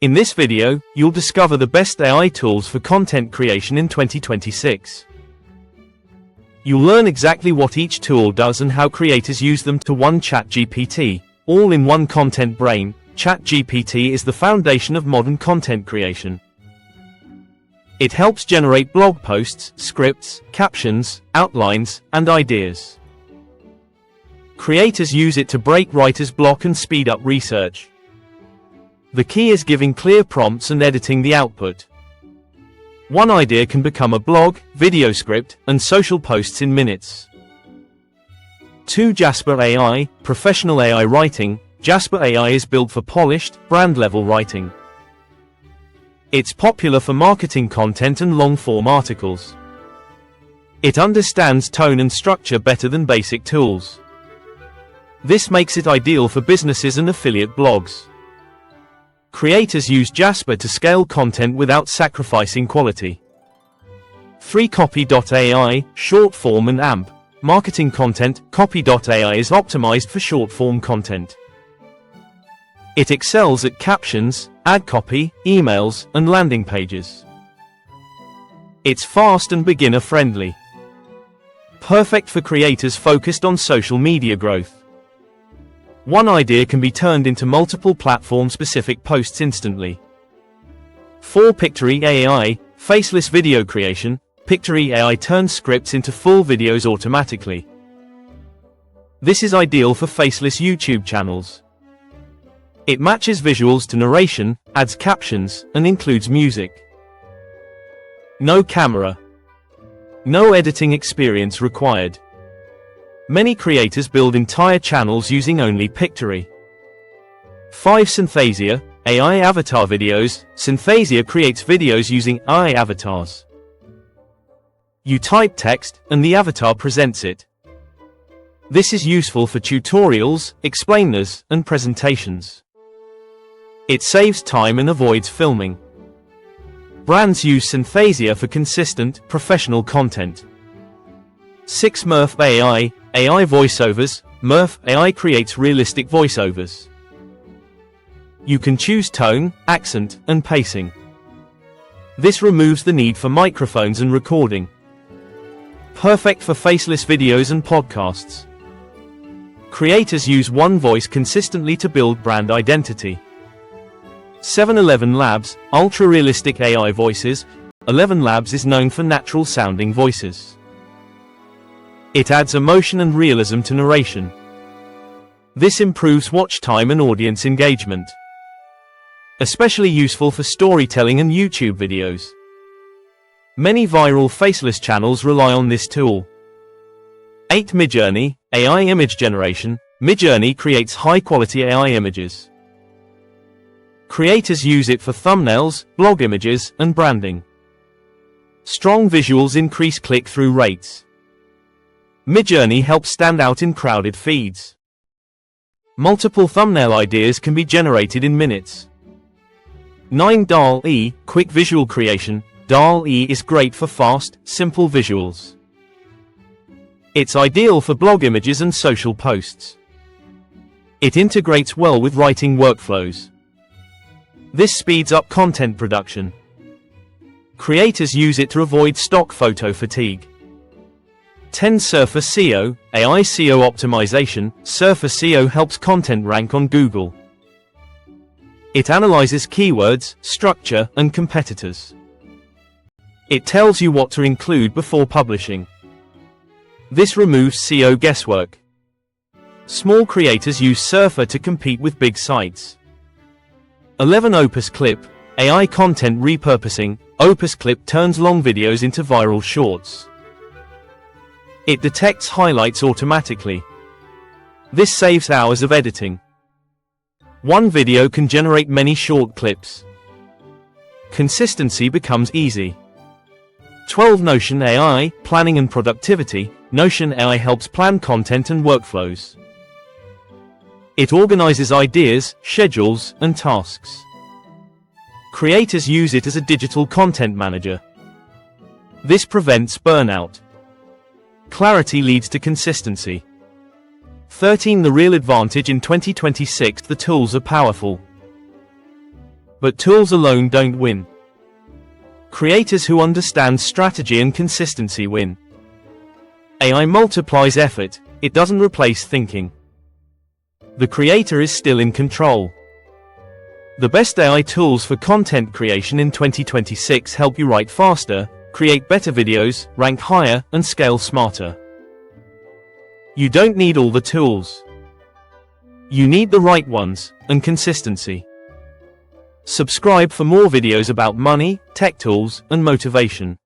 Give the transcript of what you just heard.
In this video, you'll discover the best AI tools for content creation in 2026. You'll learn exactly what each tool does and how creators use them to one ChatGPT, all in one content brain. ChatGPT is the foundation of modern content creation. It helps generate blog posts, scripts, captions, outlines, and ideas. Creators use it to break writer's block and speed up research. The key is giving clear prompts and editing the output. One idea can become a blog, video script, and social posts in minutes. 2. Jasper AI, professional AI writing. Jasper AI is built for polished, brand-level writing. It's popular for marketing content and long-form articles. It understands tone and structure better than basic tools. This makes it ideal for businesses and affiliate blogs. Creators use Jasper to scale content without sacrificing quality. 3. Copy.ai, short form and AMP. Marketing content. Copy.ai is optimized for short form content. It excels at captions, ad copy, emails, and landing pages. It's fast and beginner friendly. Perfect for creators focused on social media growth. One idea can be turned into multiple platform-specific posts instantly. 4. Pictory AI, faceless video creation. Pictory AI turns scripts into full videos automatically. This is ideal for faceless YouTube channels. It matches visuals to narration, adds captions, and includes music. No camera. No editing experience required. Many creators build entire channels using only Pictory. 5. Synthesia, AI avatar videos. Synthesia creates videos using AI avatars. You type text, and the avatar presents it. This is useful for tutorials, explainers, and presentations. It saves time and avoids filming. Brands use Synthesia for consistent, professional content. 6. Murph AI, AI voiceovers. Murph AI creates realistic voiceovers. You can choose tone, accent, and pacing. This removes the need for microphones and recording. Perfect for faceless videos and podcasts. Creators use one voice consistently to build brand identity. 7. 11 Labs, ultra-realistic AI voices. 11 Labs is known for natural-sounding voices. It adds emotion and realism to narration. This improves watch time and audience engagement. Especially useful for storytelling and YouTube videos. Many viral faceless channels rely on this tool. 8. Midjourney, AI image generation. Midjourney creates high-quality AI images. Creators use it for thumbnails, blog images, and branding. Strong visuals increase click-through rates. Midjourney helps stand out in crowded feeds. Multiple thumbnail ideas can be generated in minutes. 9. DALL-E, quick visual creation. DALL-E is great for fast, simple visuals. It's ideal for blog images and social posts. It integrates well with writing workflows. This speeds up content production. Creators use it to avoid stock photo fatigue. 10. Surfer SEO, AI SEO optimization. Surfer SEO helps content rank on Google. It analyzes keywords, structure, and competitors. It tells you what to include before publishing. This removes SEO guesswork. Small creators use Surfer to compete with big sites. 11. Opus Clip, AI content repurposing. Opus Clip turns long videos into viral shorts. It detects highlights automatically. This saves hours of editing. One video can generate many short clips. Consistency becomes easy. 12. Notion AI, planning and productivity. Notion AI helps plan content and workflows. It organizes ideas, schedules, and tasks. Creators use it as a digital content manager. This prevents burnout. Clarity leads to consistency. 13. The real advantage in 2026. The tools are powerful. But tools alone don't win. Creators who understand strategy and consistency win. AI multiplies effort, it doesn't replace thinking. The creator is still in control. The best AI tools for content creation in 2026 help you write faster, create better videos, rank higher, and scale smarter. You don't need all the tools. You need the right ones, and consistency. Subscribe for more videos about money, tech tools, and motivation.